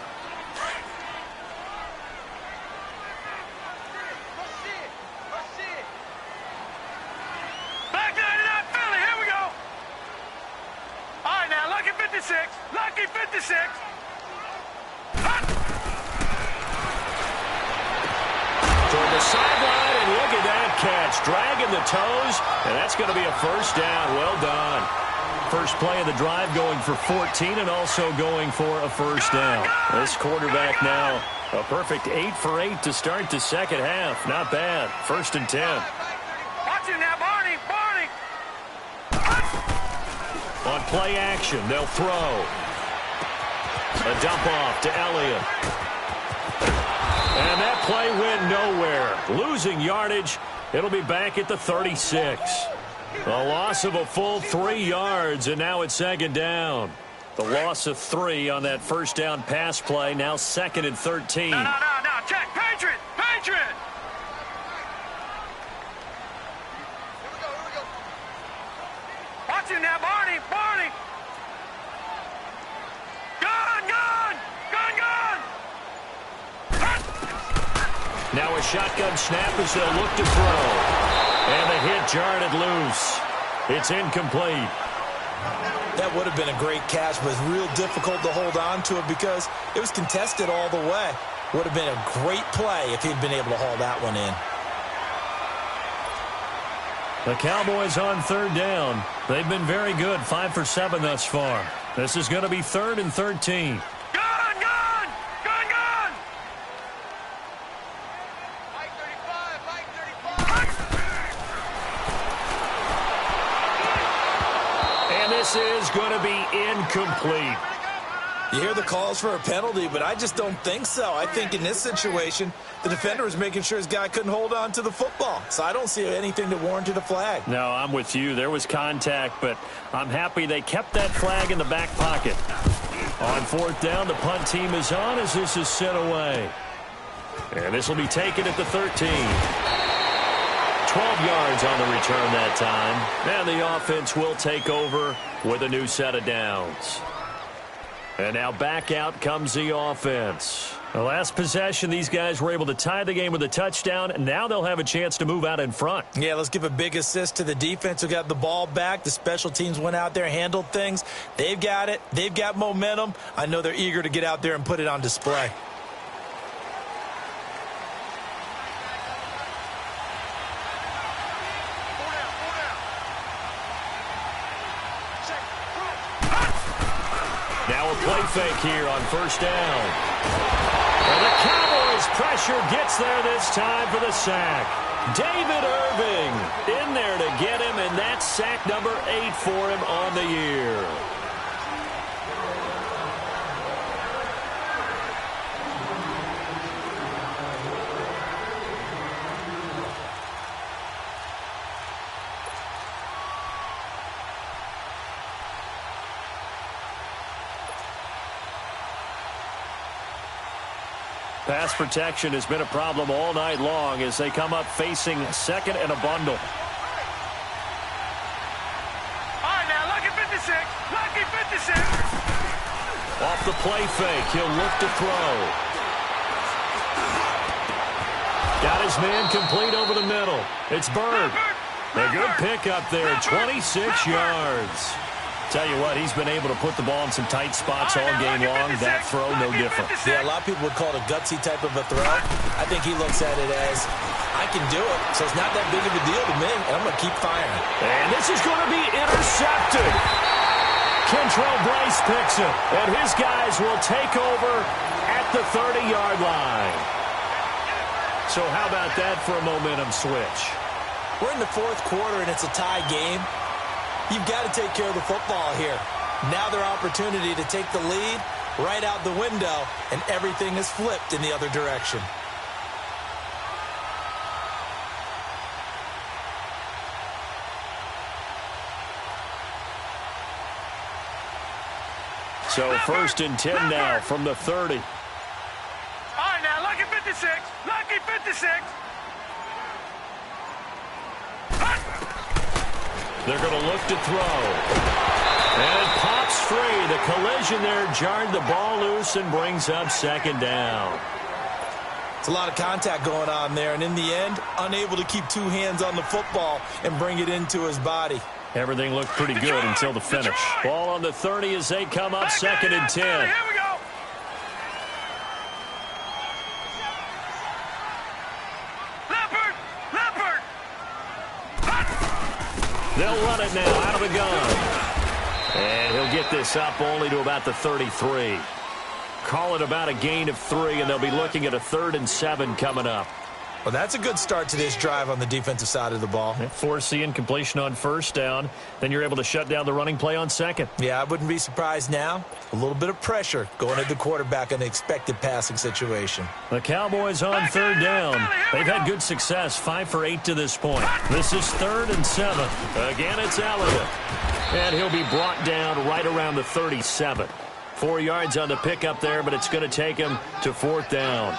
Lucky 56. Toward the sideline, and look at that catch. Dragging the toes, and that's going to be a first down. Well done. First play of the drive going for 14 and also going for a first down. This quarterback now a perfect 8 for 8 to start the second half. Not bad. First and 10. Watch him now, Barney. Barney. On play action, they'll throw. A dump off to Elliott. And that play went nowhere. Losing yardage. It'll be back at the 36. A loss of a full 3 yards, and now it's second down. The loss of 3 on that first down pass play. Now 2nd and 13. No. Check. Patriot. Patriot. Here we go. Watch him now, Barney. Barney. Now a shotgun snap as they'll look to throw. And the hit jarred it loose. It's incomplete. That would have been a great catch, but it's real difficult to hold on to it because it was contested all the way. Would have been a great play if he'd been able to haul that one in. The Cowboys on third down. They've been very good, 5 for 7 thus far. This is going to be 3rd and 13. And this is going to be incomplete. You hear the calls for a penalty, but I just don't think so. I think in this situation, the defender was making sure his guy couldn't hold on to the football. So I don't see anything that warranted a flag. No, I'm with you. There was contact, but I'm happy they kept that flag in the back pocket. On fourth down, the punt team is on as this is sent away. And this will be taken at the 13. 12 yards on the return that time. And the offense will take over with a new set of downs. And now back out comes the offense. The last possession, these guys were able to tie the game with a touchdown, and now they'll have a chance to move out in front. Yeah, let's give a big assist to the defense who got the ball back. The special teams went out there, handled things. They've got it. They've got momentum. I know they're eager to get out there and put it on display. Now a play fake here on first down. And the Cowboys pressure gets there this time for the sack. David Irving in there to get him, and that's sack number 8 for him on the year. Pass protection has been a problem all night long as they come up facing second and a bundle. All right, now, lucky 56. Lucky 56. Off the play fake, he'll look to throw. Got his man complete over the middle. It's Bird. A good pickup there, 26 yards. Tell you what, he's been able to put the ball in some tight spots all game long. That throw, no different. Yeah, a lot of people would call it a gutsy type of a throw. I think he looks at it as, I can do it, so it's not that big of a deal to me, and I'm going to keep firing. And this is going to be intercepted. Kentrell Bryce picks it, and his guys will take over at the 30-yard line. So how about that for a momentum switch? We're in the fourth quarter, and it's a tie game. You've got to take care of the football here. Now their opportunity to take the lead right out the window, and everything is flipped in the other direction. So first and 10 now from the 30. All right, now, lucky 56. Lucky 56. They're going to look to throw. And it pops free. The collision there jarred the ball loose and brings up second down. It's a lot of contact going on there, and in the end, unable to keep two hands on the football and bring it into his body. Everything looked pretty good until the finish. Ball on the 30 as they come up second and 10. Here we go. They'll run it now out of the gun. And he'll get this up only to about the 33. Call it about a gain of 3, and they'll be looking at a 3rd and 7 coming up. Well, that's a good start to this drive on the defensive side of the ball. Force the incompletion on first down. Then you're able to shut down the running play on second. Yeah, I wouldn't be surprised now. A little bit of pressure going at the quarterback in an expected passing situation. The Cowboys on third down. They've had good success, 5 for 8 to this point. This is 3rd and 7. Again, it's Elliott. And he'll be brought down right around the 37. 4 yards on the pickup there, but it's going to take him to 4th down.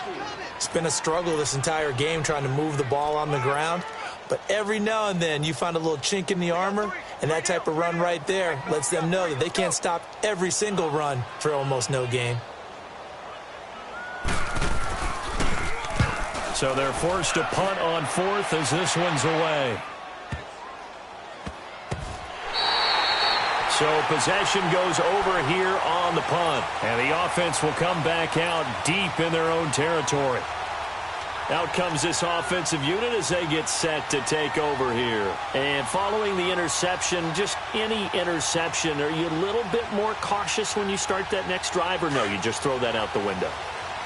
It's been a struggle this entire game trying to move the ball on the ground. But every now and then you find a little chink in the armor, and that type of run right there lets them know that they can't stop every single run for almost no gain. So they're forced to punt on 4th as this one's away. So possession goes over here on the punt. And the offense will come back out deep in their own territory. Out comes this offensive unit as they get set to take over here. And following the interception, just any interception, are you a little bit more cautious when you start that next drive, or no, you just throw that out the window?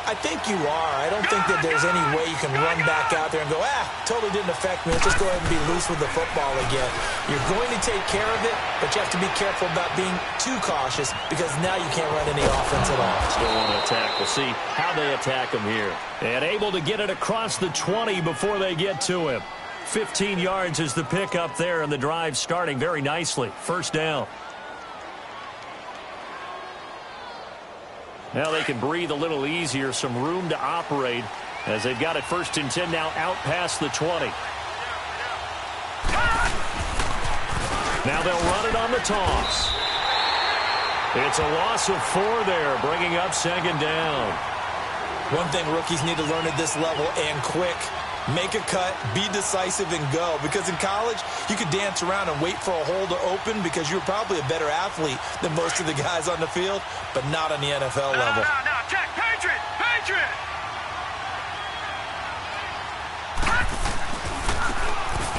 I think you are. I don't think that there's any way you can run back out there and go, totally didn't affect me. Let's just go ahead and be loose with the football again. You're going to take care of it, but you have to be careful about being too cautious because now you can't run any offense at all. Still want to attack. We'll see how they attack him here. And able to get it across the 20 before they get to him. 15 yards is the pickup there, and the drive starting very nicely. First down. Now they can breathe a little easier, some room to operate as they've got it 1st and 10 now out past the 20. Now they'll run it on the toss. It's a loss of 4 there, bringing up 2nd down. One thing rookies need to learn at this level, and quick. Make a cut, be decisive, and go. Because in college, you could dance around and wait for a hole to open because you're probably a better athlete than most of the guys on the field, but not on the NFL level. No, check, Patriot!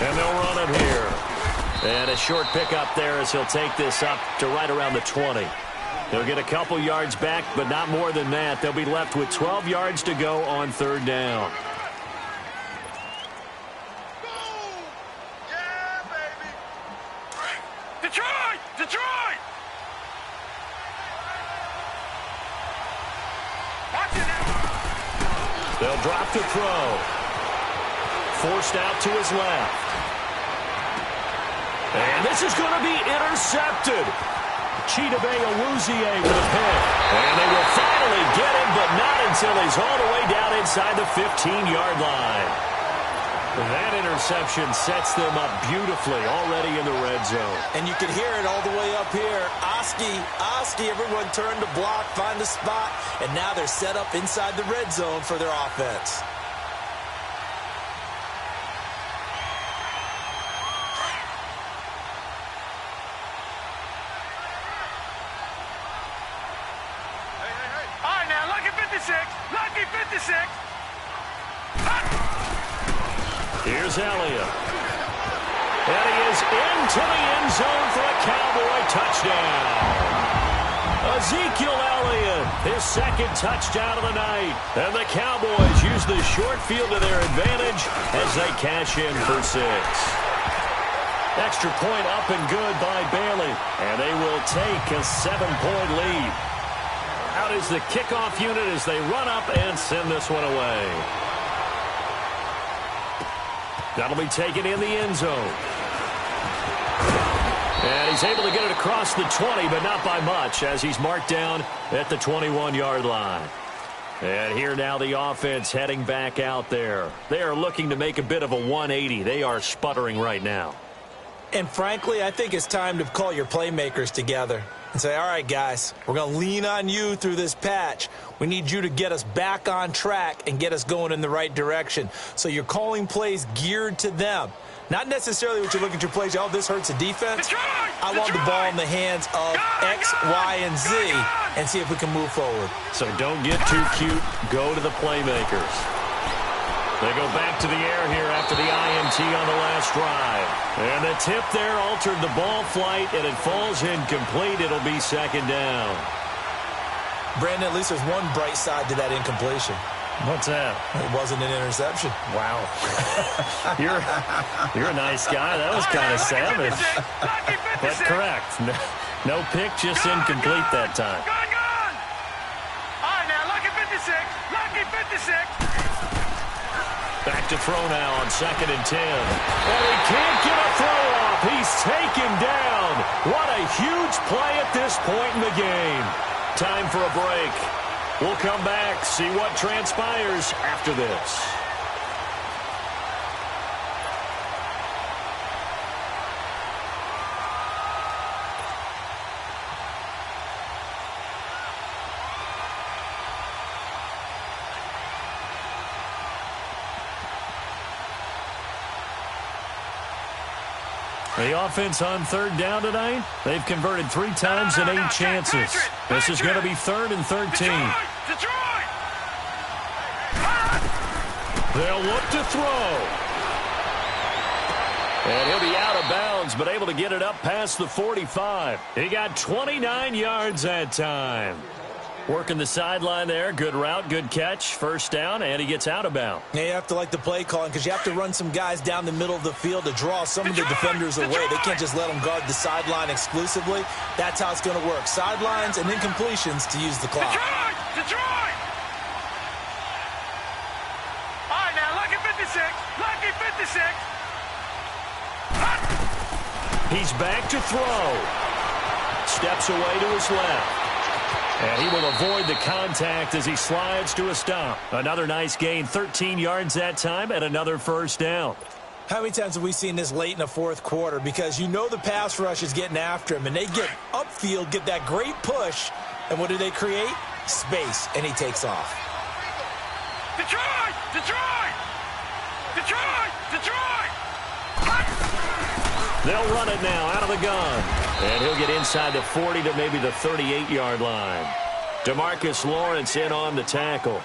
And they'll run it here. And a short pickup there as he'll take this up to right around the 20. They'll get a couple yards back, but not more than that. They'll be left with 12 yards to go on 3rd down. Detroit! They'll drop to throw. Forced out to his left. And this is going to be intercepted. Chidobe Awuzie with a pick. And they will finally get him, but not until he's all the way down inside the 15-yard line. That interception sets them up beautifully already in the red zone. And you can hear it all the way up here. Oski, everyone turned to block, find a spot, and now they're set up inside the red zone for their offense. All right, now, lucky 56. Here's Elliott. And he is into the end zone for a Cowboy touchdown. Ezekiel Elliott, his 2nd touchdown of the night. And the Cowboys use the short field to their advantage as they cash in for 6. Extra point up and good by Bailey. And they will take a 7-point lead. Out is the kickoff unit as they run up and send this one away. That'll be taken in the end zone. And he's able to get it across the 20, but not by much as he's marked down at the 21-yard line. And here now the offense heading back out there. They are looking to make a bit of a 180. They are sputtering right now. And frankly, I think it's time to call your playmakers together and say, all right, guys, we're going to lean on you through this patch. We need you to get us back on track and get us going in the right direction. So you're calling plays geared to them. Not necessarily what you look at your plays, this hurts the defense. I want the ball in the hands of X, Y, and Z and see if we can move forward. So don't get too cute. Go to the playmakers. They go back to the air here after the INT on the last drive. And the tip there altered the ball flight, and it falls incomplete. It'll be 2nd down. Brandon, at least there's one bright side to that incompletion. What's that? It wasn't an interception. Wow. You're a nice guy. That was kind of savage. But correct. No pick, just incomplete that time. Gone! All right, now, lucky 56. Back to throw now on 2nd and 10. And he can't get a throw off. He's taken down. What a huge play at this point in the game. Time for a break. We'll come back, see what transpires after this. The offense on 3rd down tonight, they've converted 3 times in 8 chances. This is going to be 3rd and 13. Detroit! They'll look to throw. And he'll be out of bounds, but able to get it up past the 45. He got 29 yards that time. Working the sideline there. Good route, good catch. First down, and he gets out of bounds. Yeah, you have to like the play calling because you have to run some guys down the middle of the field to draw some of the defenders away. They can't just let them guard the sideline exclusively. That's how it's going to work. Sidelines and incompletions to use the clock. Detroit! All right, now, lucky 56. Lucky 56. He's back to throw. Steps away to his left. And he will avoid the contact as he slides to a stop. Another nice gain, 13 yards that time, and another first down. How many times have we seen this late in the fourth quarter? Because you know the pass rush is getting after him, and they get upfield, get that great push, and what do they create? Space, and he takes off. Detroit! Detroit! Detroit! Detroit! They'll run it now out of the gun. And he'll get inside the 40 to maybe the 38-yard line. DeMarcus Lawrence in on the tackle.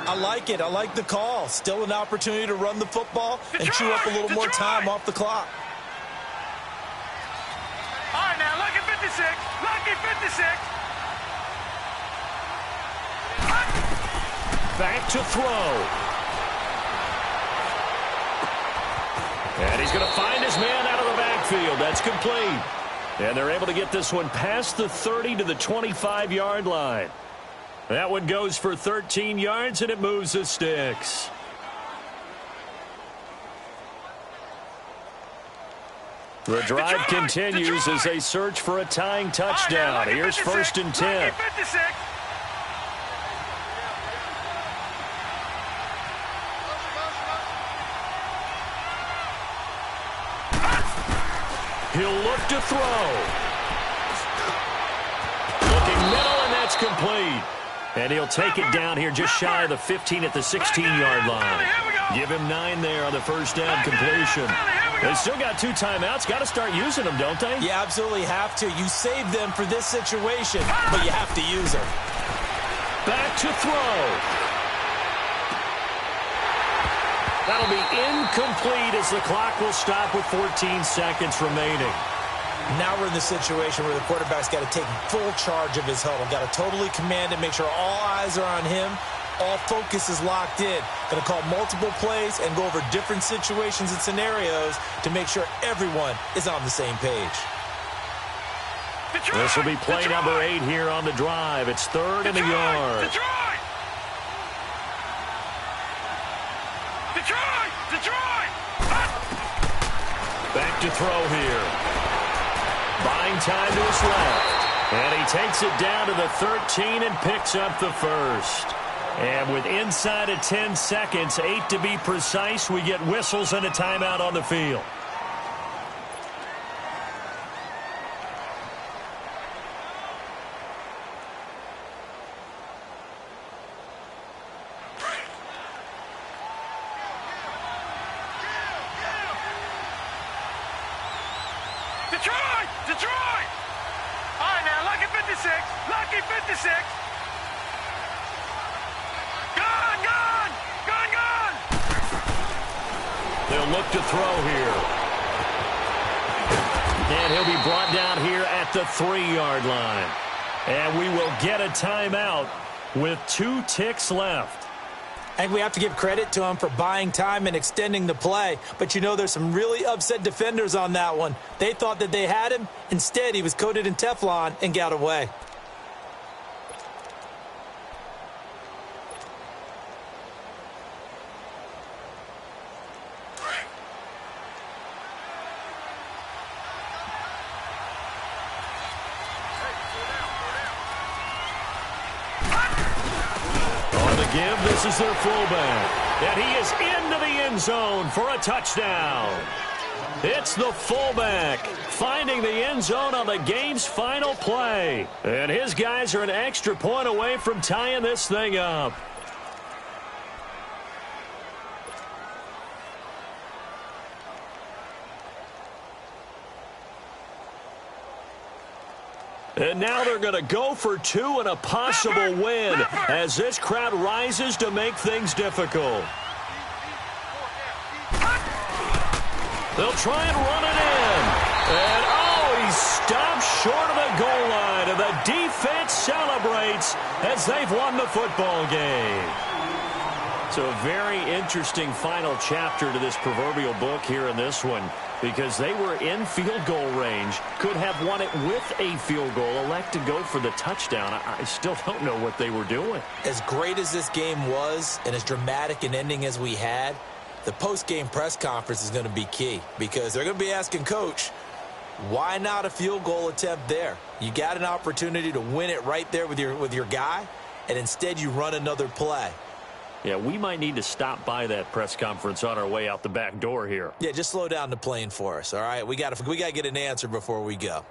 I like it. I like the call. Still an opportunity to run the football and chew up a little more time off the clock. All right, now, lucky 56. Lucky 56. Back to throw. And he's going to find his man out of the backfield. That's complete. And they're able to get this one past the 30 to the 25-yard line. That one goes for 13 yards, and it moves the sticks. The drive continues as they search for a tying touchdown. Here's 1st and 10. He'll look to throw. Looking middle, and that's complete. And he'll take it down here just shy of the 15 at the 16-yard line. Give him 9 there on the first down completion. They still got 2 timeouts. Got to start using them, don't they? You absolutely have to. You save them for this situation, but you have to use them. Back to throw. That'll be incomplete as the clock will stop with 14 seconds remaining. Now we're in the situation where the quarterback's got to take full charge of his huddle. Got to totally command it, make sure all eyes are on him. All focus is locked in. Going to call multiple plays and go over different situations and scenarios to make sure everyone is on the same page. This will be play number 8 here on the drive. It's 3rd and a yard. Detroit! Back to throw here. Buying time to his left. And he takes it down to the 13 and picks up the first. And with inside of 10 seconds, 8 to be precise, we get whistles and a timeout on the field. Detroit! All right, now, lucky 56. Lucky 56. Gun! They'll look to throw here. And he'll be brought down here at the 3-yard line. And we will get a timeout with 2 ticks left. And we have to give credit to him for buying time and extending the play. But you know there's some really upset defenders on that one. They thought that they had him. Instead, he was coated in Teflon and got away. Give. This is their fullback. And he is into the end zone for a touchdown. It's the fullback finding the end zone on the game's final play. And his guys are an extra point away from tying this thing up. And now they're going to go for 2 and a possible win as this crowd rises to make things difficult. They'll try and run it in. And, oh, he stopped short of the goal line. And the defense celebrates as they've won the football game. So a very interesting final chapter to this proverbial book here in this one, because they were in field goal range, could have won it with a field goal, elect to go for the touchdown. I still don't know what they were doing. As great as this game was and as dramatic an ending as we had, the post-game press conference is going to be key, because they're going to be asking Coach, why not a field goal attempt there? You got an opportunity to win it right there with your guy, and instead you run another play. Yeah, we might need to stop by that press conference on our way out the back door here. Yeah, just slow down the plane for us, all right? We got to get an answer before we go.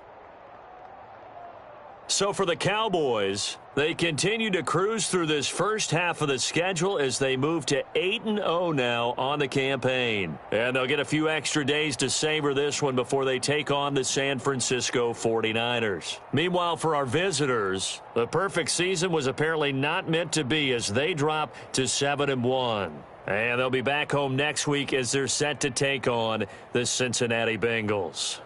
So for the Cowboys, they continue to cruise through this first half of the schedule as they move to 8-0 now on the campaign. And they'll get a few extra days to savor this one before they take on the San Francisco 49ers. Meanwhile, for our visitors, the perfect season was apparently not meant to be as they drop to 7-1. And they'll be back home next week as they're set to take on the Cincinnati Bengals.